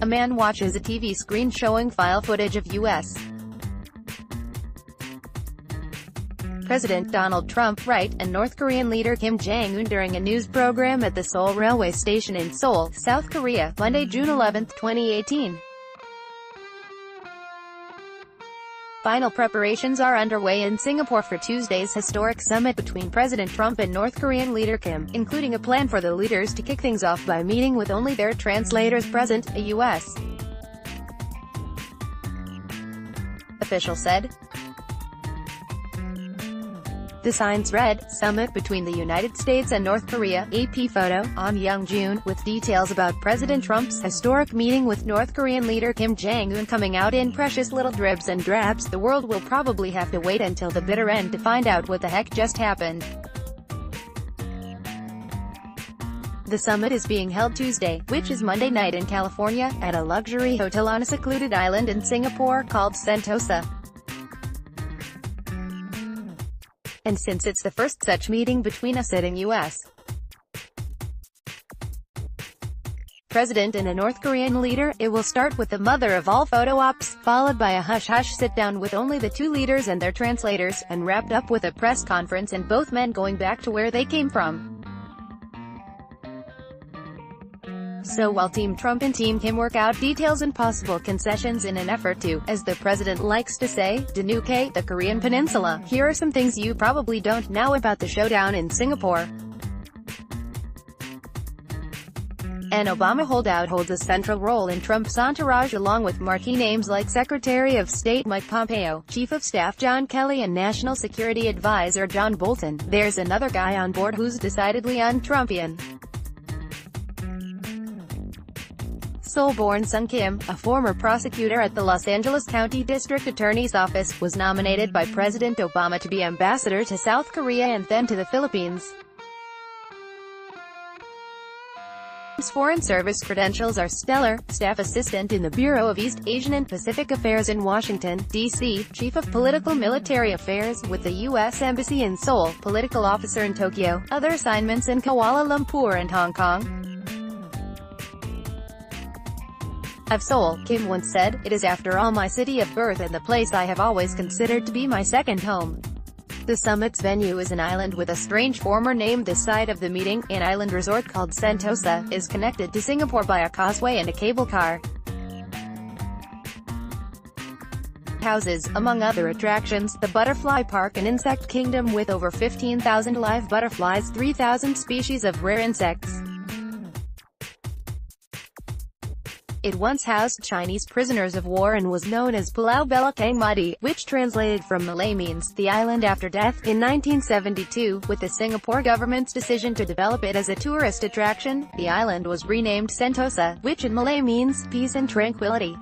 man watches a TV screen showing file footage of U.S. President Donald Trump, right, and North Korean leader Kim Jong-un during a news program at the Seoul railway station in Seoul, South Korea, Monday, June 11, 2018. Final preparations are underway in Singapore for Tuesday's historic summit between President Trump and North Korean leader Kim, including a plan for the leaders to kick things off by meeting with only their translators present, a U.S. official said. The signs read, Summit between the United States and North Korea, AP photo, on Young-jun, with details about President Trump's historic meeting with North Korean leader Kim Jong-un coming out in precious little dribs and drabs. The world will probably have to wait until the bitter end to find out what the heck just happened. The summit is being held Tuesday, which is Monday night in California, at a luxury hotel on a secluded island in Singapore called Sentosa. And since it's the first such meeting between a sitting U.S. president and a North Korean leader, it will start with the mother of all photo ops, followed by a hush-hush sit-down with only the two leaders and their translators, and wrapped up with a press conference and both men going back to where they came from. So while Team Trump and Team Kim work out details and possible concessions in an effort to, as the president likes to say, denuke the Korean peninsula, here are some things you probably don't know about the showdown in Singapore. An Obama holdout holds a central role in Trump's entourage along with marquee names like Secretary of State Mike Pompeo, Chief of Staff John Kelly and National Security Advisor John Bolton. There's another guy on board who's decidedly un-Trumpian. Seoul-born Sung Kim, a former prosecutor at the Los Angeles County District Attorney's Office, was nominated by President Obama to be ambassador to South Korea and then to the Philippines. His Foreign Service credentials are stellar: staff assistant in the Bureau of East Asian and Pacific Affairs in Washington, D.C., chief of political military affairs with the U.S. Embassy in Seoul, political officer in Tokyo, other assignments in Kuala Lumpur and Hong Kong. Of Seoul, Kim once said, "It is after all my city of birth and the place I have always considered to be my second home." The summit's venue is an island with a strange former name. This side of the meeting, an island resort called Sentosa, is connected to Singapore by a causeway and a cable car. Houses, among other attractions, the Butterfly Park, an insect kingdom with over 15,000 live butterflies, 3,000 species of rare insects. It once housed Chinese prisoners of war and was known as Pulau Belakang Mati, which translated from Malay means, the island after death. In 1972, with the Singapore government's decision to develop it as a tourist attraction, the island was renamed Sentosa, which in Malay means, peace and tranquility.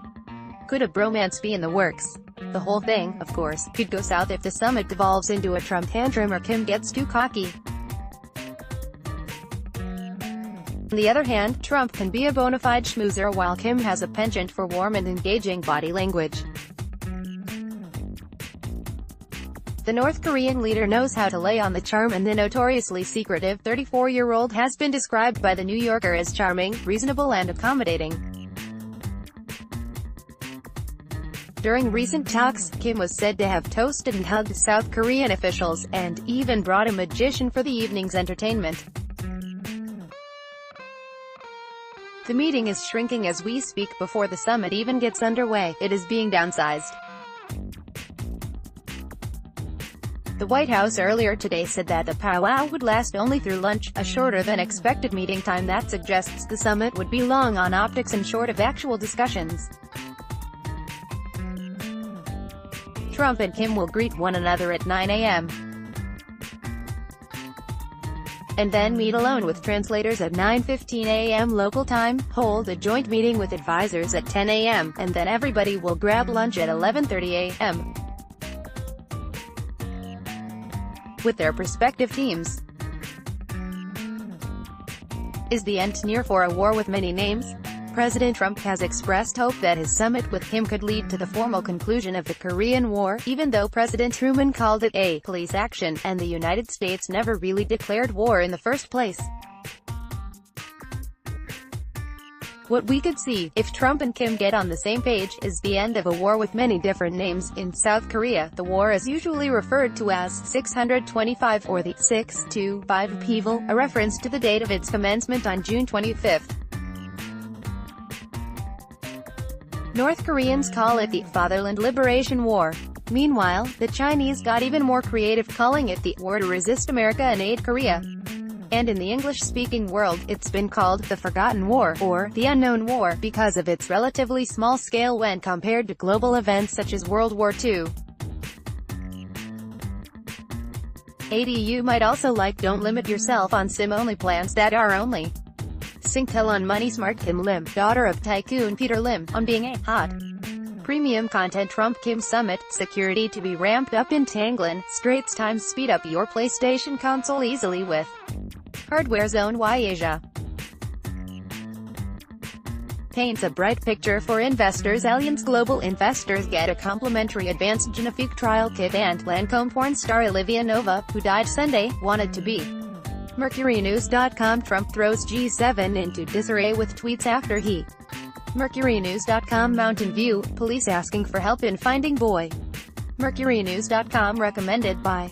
Could a bromance be in the works? The whole thing, of course, could go south if the summit devolves into a Trump tantrum or Kim gets too cocky. On the other hand, Trump can be a bona fide schmoozer while Kim has a penchant for warm and engaging body language. The North Korean leader knows how to lay on the charm, and the notoriously secretive 34-year-old has been described by The New Yorker as charming, reasonable and accommodating. During recent talks, Kim was said to have toasted and hugged South Korean officials, and even brought a magician for the evening's entertainment. The meeting is shrinking as we speak. Before the summit even gets underway, it is being downsized. The White House earlier today said that the powwow would last only through lunch, a shorter than expected meeting time that suggests the summit would be long on optics and short of actual discussions. Trump and Kim will greet one another at 9 a.m. and then meet alone with translators at 9:15 a.m. local time, hold a joint meeting with advisors at 10 a.m., and then everybody will grab lunch at 11:30 a.m. with their respective teams. Is the end near for a war with many names? President Trump has expressed hope that his summit with Kim could lead to the formal conclusion of the Korean War, even though President Truman called it a police action, and the United States never really declared war in the first place. What we could see, if Trump and Kim get on the same page, is the end of a war with many different names. In South Korea, the war is usually referred to as 625 or the 625 upheaval, a reference to the date of its commencement on June 25. North Koreans call it the Fatherland Liberation War. Meanwhile, the Chinese got even more creative, calling it the War to Resist America and Aid Korea. And in the English-speaking world, it's been called the Forgotten War, or the Unknown War, because of its relatively small scale when compared to global events such as World War II. ADU might also like don't limit yourself on SIM-only plans that are only Singtel on Money Smart. Kim Lim, daughter of Tycoon Peter Lim, on being a hot premium content Trump-Kim summit, security to be ramped up in Tanglan, Straits Times. Speed up your PlayStation console easily with Hardware Zone Y Asia. Paints a bright picture for investors. Allianz Global investors get a complimentary advanced Genifique trial kit, and Lancome porn star Olivia Nova, who died Sunday, wanted to be. MercuryNews.com. Trump throws G7 into disarray with tweets after he. MercuryNews.com. Mountain View, police asking for help in finding boy. MercuryNews.com. Recommended by